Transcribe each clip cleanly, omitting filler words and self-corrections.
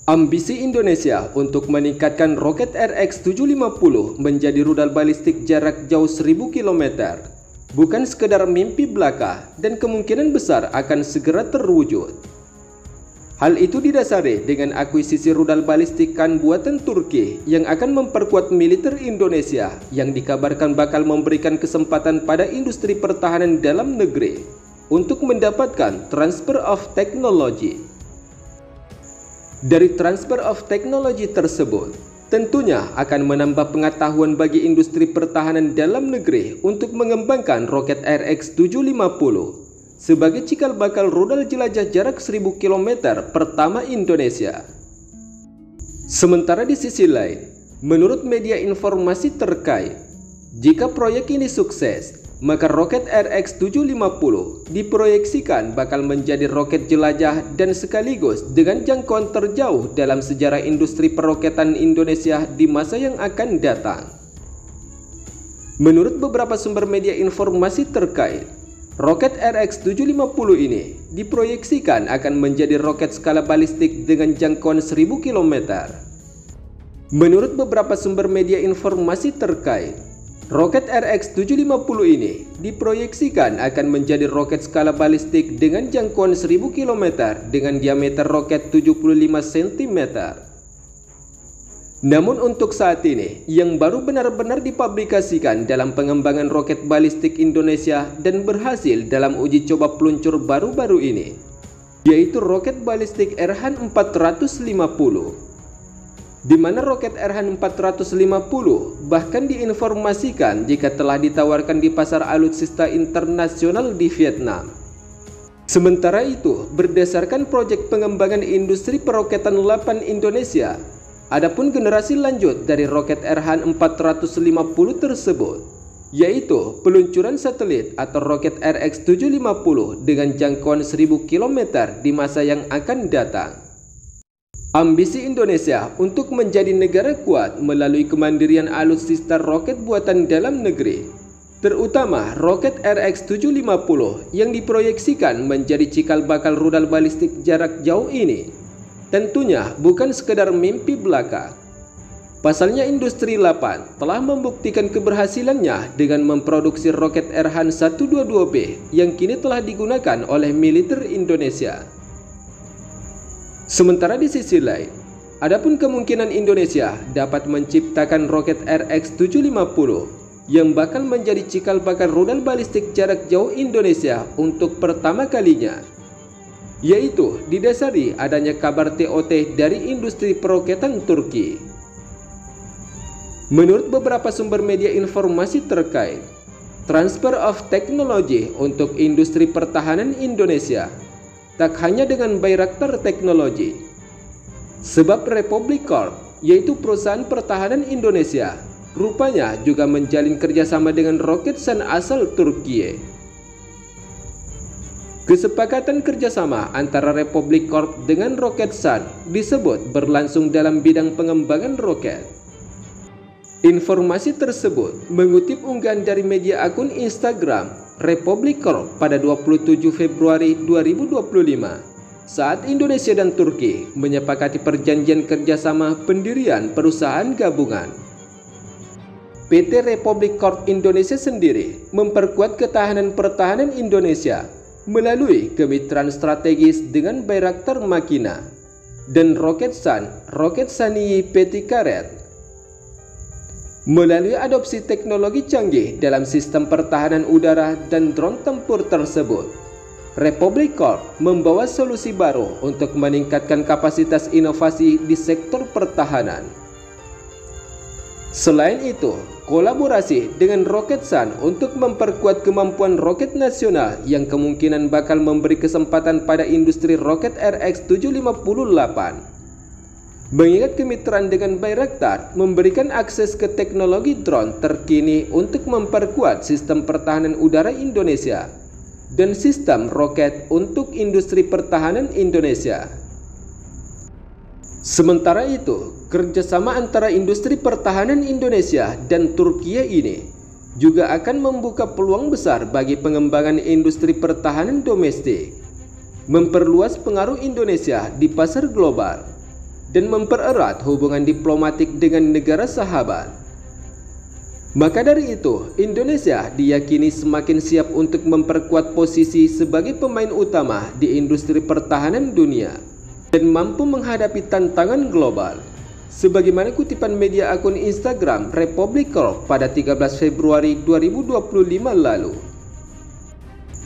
Ambisi Indonesia untuk meningkatkan roket RX-750 menjadi rudal balistik jarak jauh 1000 km bukan sekedar mimpi belaka dan kemungkinan besar akan segera terwujud. Hal itu didasari dengan akuisisi rudal balistik buatan Turki yang akan memperkuat militer Indonesia yang dikabarkan bakal memberikan kesempatan pada industri pertahanan dalam negeri untuk mendapatkan transfer of technology. Dari transfer of technology tersebut, tentunya akan menambah pengetahuan bagi industri pertahanan dalam negeri untuk mengembangkan roket RX-750 sebagai cikal bakal rudal jelajah jarak 1000 km pertama Indonesia. Sementara di sisi lain, menurut media informasi terkait, jika proyek ini sukses, maka roket RX-750 diproyeksikan bakal menjadi roket jelajah dan sekaligus dengan jangkauan terjauh dalam sejarah industri peroketan Indonesia di masa yang akan datang. Menurut beberapa sumber media informasi terkait, roket RX-750 ini diproyeksikan akan menjadi roket skala balistik dengan jangkauan 1000 km. Menurut beberapa sumber media informasi terkait, roket RX-750 ini diproyeksikan akan menjadi roket skala balistik dengan jangkauan 1000 km dengan diameter roket 75 cm. Namun untuk saat ini, yang baru benar-benar dipublikasikan dalam pengembangan roket balistik Indonesia dan berhasil dalam uji coba peluncur baru-baru ini, yaitu roket balistik Erhan 450. Di mana roket Erhan 450 bahkan diinformasikan jika telah ditawarkan di pasar alutsista internasional di Vietnam. Sementara itu, berdasarkan proyek pengembangan industri peroketan 8 Indonesia, adapun generasi lanjut dari roket Erhan 450 tersebut, yaitu peluncuran satelit atau roket RX-750 dengan jangkauan 1000 km di masa yang akan datang. Ambisi Indonesia untuk menjadi negara kuat melalui kemandirian alutsista roket buatan dalam negeri, terutama roket RX-750 yang diproyeksikan menjadi cikal bakal rudal balistik jarak jauh ini, tentunya bukan sekedar mimpi belaka. Pasalnya Industri 8 telah membuktikan keberhasilannya dengan memproduksi roket Erhan 122B yang kini telah digunakan oleh militer Indonesia. Sementara di sisi lain, adapun kemungkinan Indonesia dapat menciptakan roket RX-750 yang bakal menjadi cikal bakal rudal balistik jarak jauh Indonesia untuk pertama kalinya, yaitu didasari adanya kabar TOT dari industri peroketan Turki. Menurut beberapa sumber media informasi terkait, transfer of technology untuk industri pertahanan Indonesia tak hanya dengan Bayraktar Teknologi, sebab Republic Corp, yaitu perusahaan pertahanan Indonesia, rupanya juga menjalin kerjasama dengan Roketsan asal Turkiye. Kesepakatan kerjasama antara Republic Corp dengan Roketsan disebut berlangsung dalam bidang pengembangan roket. Informasi tersebut mengutip unggahan dari media akun Instagram Republic Corp pada 27 Februari 2025 saat Indonesia dan Turki menyepakati perjanjian kerjasama pendirian perusahaan gabungan. PT Republic Corp Indonesia sendiri memperkuat ketahanan pertahanan Indonesia melalui kemitraan strategis dengan Bayraktar Makina dan Roketsan Roketsani PT Karet. Melalui adopsi teknologi canggih dalam sistem pertahanan udara dan drone tempur tersebut, Republic Corp membawa solusi baru untuk meningkatkan kapasitas inovasi di sektor pertahanan. Selain itu, kolaborasi dengan Roketsan untuk memperkuat kemampuan roket nasional yang kemungkinan bakal memberi kesempatan pada industri roket RX-750-8. Mengingat kemitraan dengan Bayraktar memberikan akses ke teknologi drone terkini untuk memperkuat sistem pertahanan udara Indonesia dan sistem roket untuk industri pertahanan Indonesia. Sementara itu, kerjasama antara industri pertahanan Indonesia dan Turkiye ini juga akan membuka peluang besar bagi pengembangan industri pertahanan domestik, memperluas pengaruh Indonesia di pasar global, dan mempererat hubungan diplomatik dengan negara sahabat. Maka dari itu, Indonesia diyakini semakin siap untuk memperkuat posisi sebagai pemain utama di industri pertahanan dunia dan mampu menghadapi tantangan global. Sebagaimana kutipan media akun Instagram Republic Corp pada 13 Februari 2025 lalu.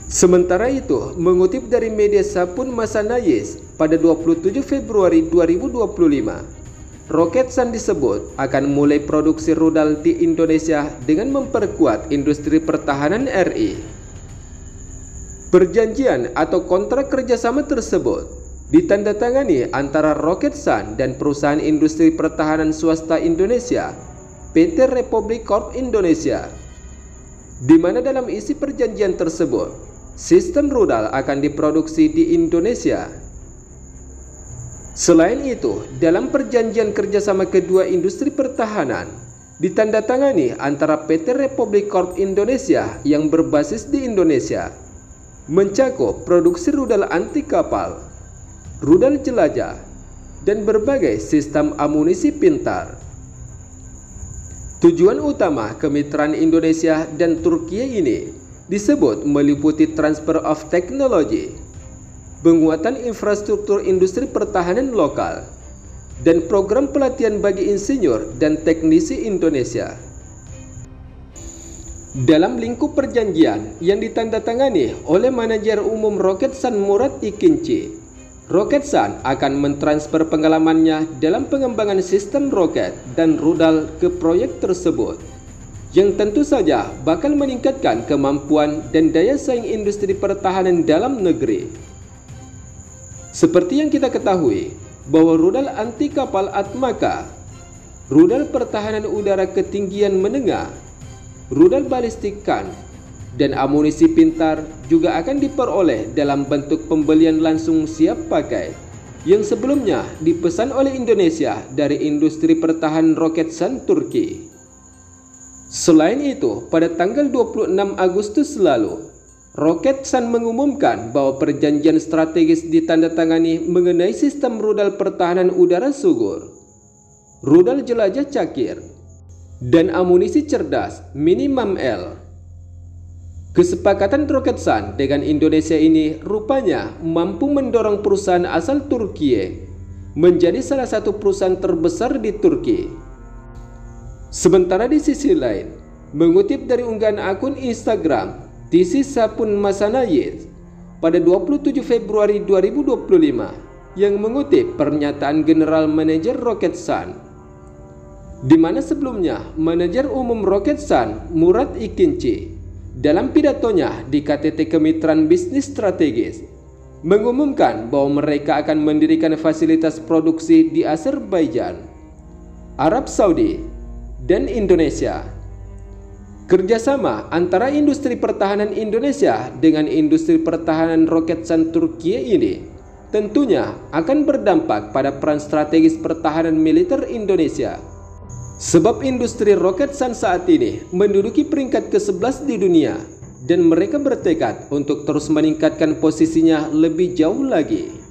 Sementara itu, mengutip dari media Sapun Masanayes pada 27 Februari 2025, Roketsan disebut akan mulai produksi rudal di Indonesia dengan memperkuat industri pertahanan RI. Perjanjian atau kontrak kerjasama tersebut ditandatangani antara Roketsan dan perusahaan industri pertahanan swasta Indonesia, PT Republic Corp Indonesia, di mana dalam isi perjanjian tersebut, sistem rudal akan diproduksi di Indonesia. Selain itu, dalam perjanjian kerjasama kedua industri pertahanan ditandatangani antara PT Republic Corp Indonesia yang berbasis di Indonesia, mencakup produksi rudal anti kapal, rudal jelajah, dan berbagai sistem amunisi pintar. Tujuan utama kemitraan Indonesia dan Turki ini disebut meliputi transfer of technology, penguatan infrastruktur industri pertahanan lokal, dan program pelatihan bagi insinyur dan teknisi Indonesia. Dalam lingkup perjanjian yang ditandatangani oleh manajer umum Roketsan Murad Ikinci, Roketsan akan mentransfer pengalamannya dalam pengembangan sistem roket dan rudal ke proyek tersebut, yang tentu saja bakal meningkatkan kemampuan dan daya saing industri pertahanan dalam negeri. Seperti yang kita ketahui, bahwa rudal anti kapal Atmaka, rudal pertahanan udara ketinggian menengah, rudal balistik Khan, dan amunisi pintar juga akan diperoleh dalam bentuk pembelian langsung siap pakai, yang sebelumnya dipesan oleh Indonesia dari industri pertahanan Roketsan Turki. Selain itu, pada tanggal 26 Agustus lalu, Roketsan mengumumkan bahwa perjanjian strategis ditandatangani mengenai sistem rudal pertahanan udara Sugur, rudal jelajah Cakir, dan amunisi cerdas Mini MAM-L. Kesepakatan Roketsan dengan Indonesia ini rupanya mampu mendorong perusahaan asal Turkiye menjadi salah satu perusahaan terbesar di Turki. Sementara di sisi lain, mengutip dari unggahan akun Instagram Tisi Sapun Masanayes pada 27 Februari 2025 yang mengutip pernyataan General Manager Roketsan, di mana sebelumnya Manajer Umum Roketsan Murad Ikinci dalam pidatonya di KTT Kemitraan Bisnis Strategis mengumumkan bahwa mereka akan mendirikan fasilitas produksi di Azerbaijan, Arab Saudi, dan Indonesia. Kerjasama antara industri pertahanan Indonesia dengan industri pertahanan Roketsan Turkiye ini tentunya akan berdampak pada peran strategis pertahanan militer Indonesia. Sebab industri Roketsan saat ini menduduki peringkat ke-11 di dunia dan mereka bertekad untuk terus meningkatkan posisinya lebih jauh lagi.